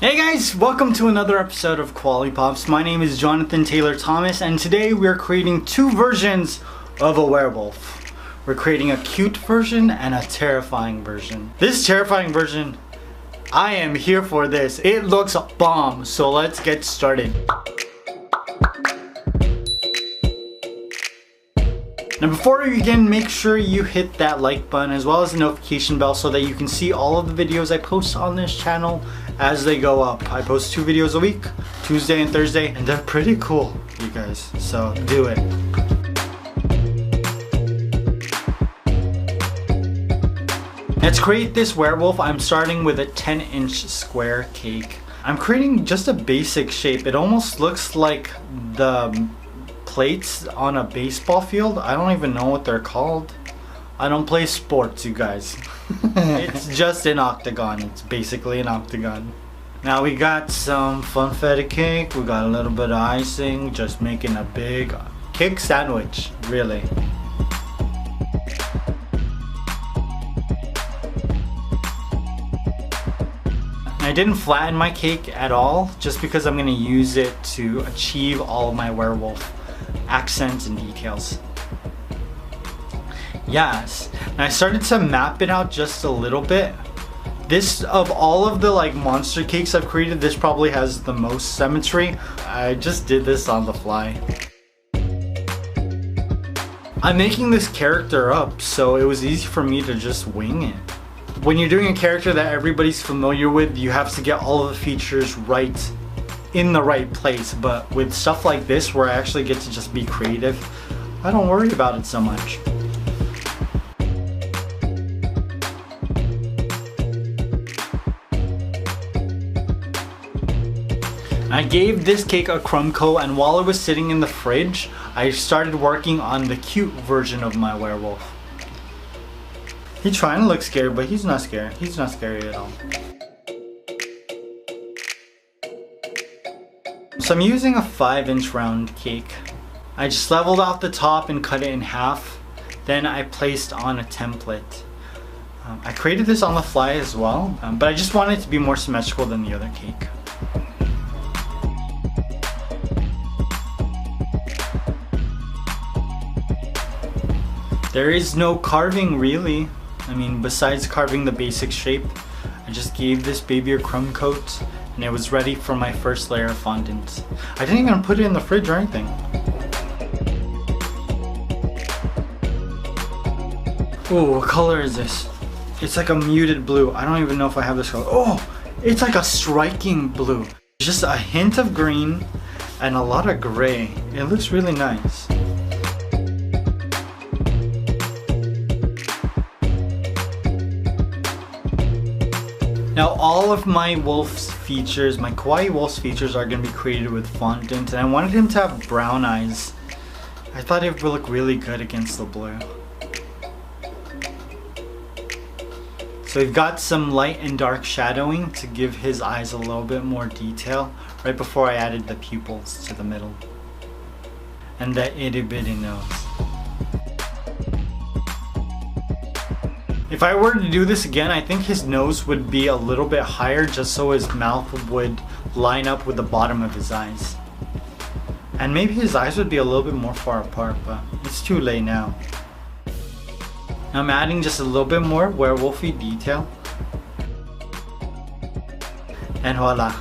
Hey guys, welcome to another episode of Quality Pops. My name is Jonathan Taylor Thomas, and today we're creating two versions of a werewolf. We're creating a cute version and a terrifying version. This terrifying version, I am here for this. It looks bomb, so let's get started. Now before we begin, make sure you hit that like button as well as the notification bell so that you can see all of the videos I post on this channel as they go up. I post 2 videos a week, Tuesday and Thursday, and they're pretty cool, you guys, so do it. Let's create this werewolf. I'm starting with a 10-inch square cake. I'm creating just a basic shape. It almost looks like the plates on a baseball field. I don't even know what they're called. I don't play sports, you guys. It's just an octagon. It's basically an octagon. Now we got some funfetti cake. We got a little bit of icing. Just making a big cake sandwich, really. I didn't flatten my cake at all, just because I'm going to use it to achieve all of my werewolf accents and details. Yes, and I started to map it out just a little bit. This, of all of the monster cakes I've created, this probably has the most symmetry. I just did this on the fly. I'm making this character up, so it was easy for me to just wing it. When you're doing a character that everybody's familiar with, you have to get all of the features right in the right place, but with stuff like this where I actually get to just be creative, I don't worry about it so much. I gave this cake a crumb coat, and while it was sitting in the fridge, I started working on the cute version of my werewolf. He's trying to look scary, but he's not scary. He's not scary at all. So I'm using a 5-inch round cake. I just leveled out the top and cut it in half. Then I placed on a template. I created this on the fly as well, but I just wanted it to be more symmetrical than the other cake. There is no carving really. I mean, besides carving the basic shape, I just gave this baby a crumb coat and it was ready for my first layer of fondant. I didn't even put it in the fridge or anything. Ooh, what color is this? It's like a muted blue. I don't even know if I have this color. Oh, it's like a striking blue. Just a hint of green and a lot of gray. It looks really nice. Now all of my wolf's features, my kawaii wolf's features are going to be created with fondant, and I wanted him to have brown eyes. I thought it would look really good against the blue. So we've got some light and dark shadowing to give his eyes a little bit more detail right before I added the pupils to the middle. And that itty bitty nose. If I were to do this again, I think his nose would be a little bit higher just so his mouth would line up with the bottom of his eyes. And maybe his eyes would be a little bit more far apart, but it's too late now. Now I'm adding just a little bit more werewolfy detail. And voila!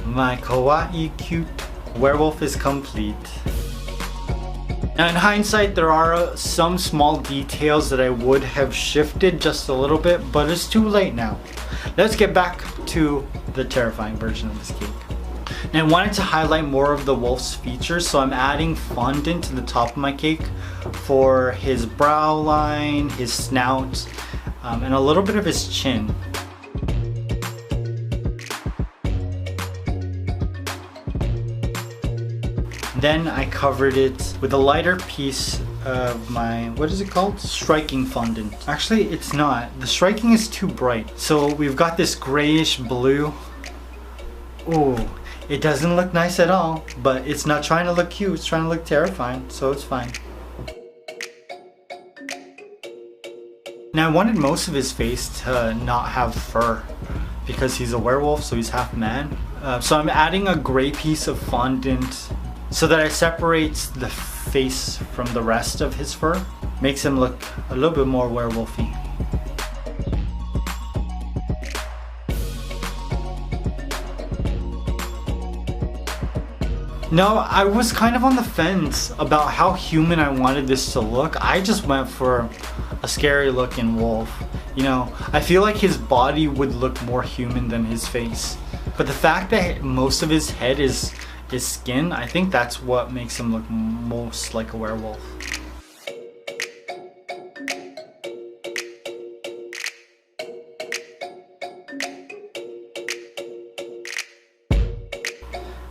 My kawaii cute werewolf is complete. Now in hindsight, there are some small details that I would have shifted just a little bit, but it's too late now. Let's get back to the terrifying version of this cake. Now I wanted to highlight more of the wolf's features, so I'm adding fondant to the top of my cake for his brow line, his snout, and a little bit of his chin. Then I covered it with a lighter piece of my, what is it called? Striking fondant. Actually, it's not. The striking is too bright. So we've got this grayish blue. Ooh, it doesn't look nice at all, but it's not trying to look cute. It's trying to look terrifying, so it's fine. Now I wanted most of his face to not have fur, because he's a werewolf, so he's half man. So I'm adding a gray piece of fondant so that it separates the face from the rest of his fur. Makes him look a little bit more werewolfy. No, I was kind of on the fence about how human I wanted this to look. I just went for a scary looking wolf. You know, I feel like his body would look more human than his face. But the fact that most of his head is skin, I think that's what makes him look most like a werewolf.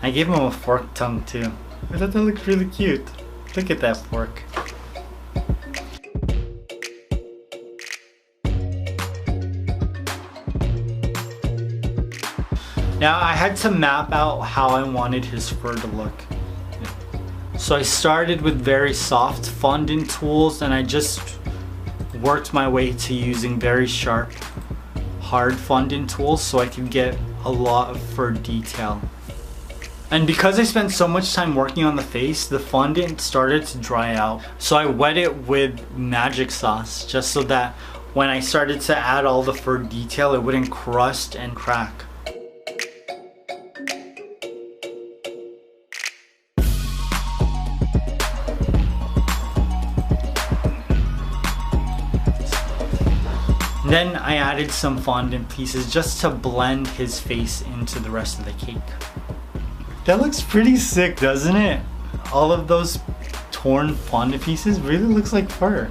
I gave him a forked tongue too. I thought that looked really cute. Look at that fork. Now I had to map out how I wanted his fur to look. So I started with very soft fondant tools and I just worked my way to using very sharp, hard fondant tools so I could get a lot of fur detail. And because I spent so much time working on the face, the fondant started to dry out. So I wet it with magic sauce just so that when I started to add all the fur detail, it wouldn't crust and crack. Then I added some fondant pieces just to blend his face into the rest of the cake. That looks pretty sick, doesn't it? All of those torn fondant pieces really looks like fur.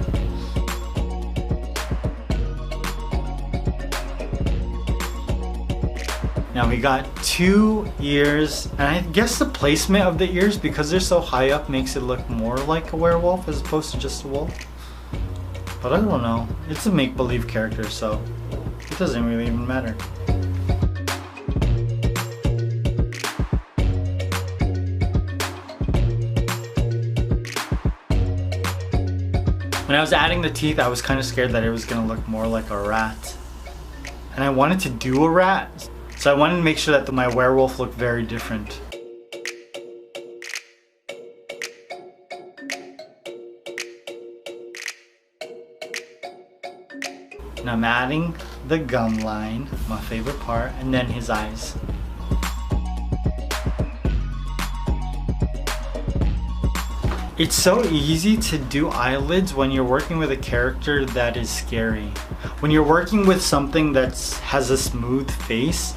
Now we got 2 ears, and I guess the placement of the ears, because they're so high up, makes it look more like a werewolf as opposed to just a wolf. But I don't know. It's a make-believe character, so it doesn't really even matter. When I was adding the teeth, I was kind of scared that it was going to look more like a rat. And I wanted to do a rat, so I wanted to make sure that my werewolf looked very different. And I'm adding the gum line, my favorite part, and then his eyes. It's so easy to do eyelids when you're working with a character that is scary. When you're working with something that has a smooth face,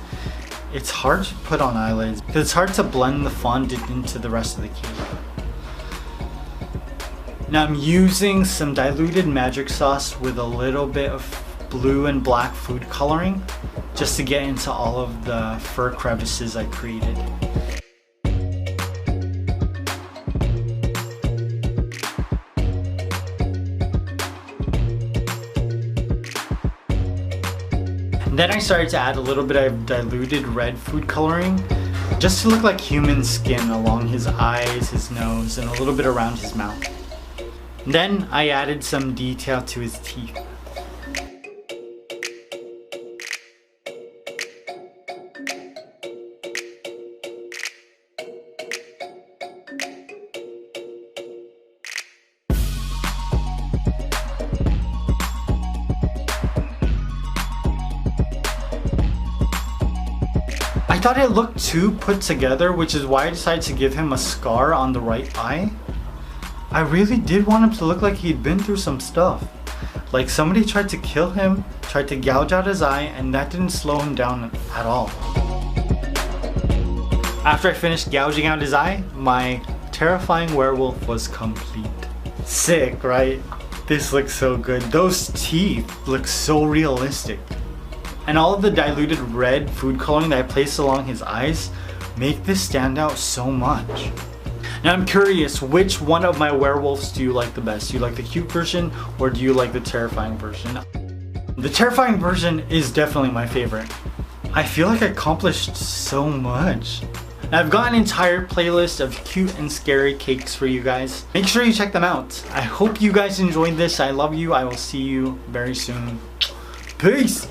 it's hard to put on eyelids because it's hard to blend the fondant into the rest of the cake. Now I'm using some diluted magic sauce with a little bit of blue and black food coloring just to get into all of the fur crevices I created. Then I started to add a little bit of diluted red food coloring just to look like human skin along his eyes, his nose, and a little bit around his mouth. Then I added some detail to his teeth. I thought it looked too put together, which is why I decided to give him a scar on the right eye. I really did want him to look like he'd been through some stuff. Like somebody tried to kill him, tried to gouge out his eye, and that didn't slow him down at all. After I finished gouging out his eye, my terrifying werewolf was complete. Sick, right? This looks so good. Those teeth look so realistic. And all of the diluted red food coloring that I placed along his eyes make this stand out so much. Now I'm curious, which one of my werewolves do you like the best? Do you like the cute version or do you like the terrifying version? The terrifying version is definitely my favorite. I feel like I accomplished so much. Now I've got an entire playlist of cute and scary cakes for you guys. Make sure you check them out. I hope you guys enjoyed this. I love you. I will see you very soon. Peace!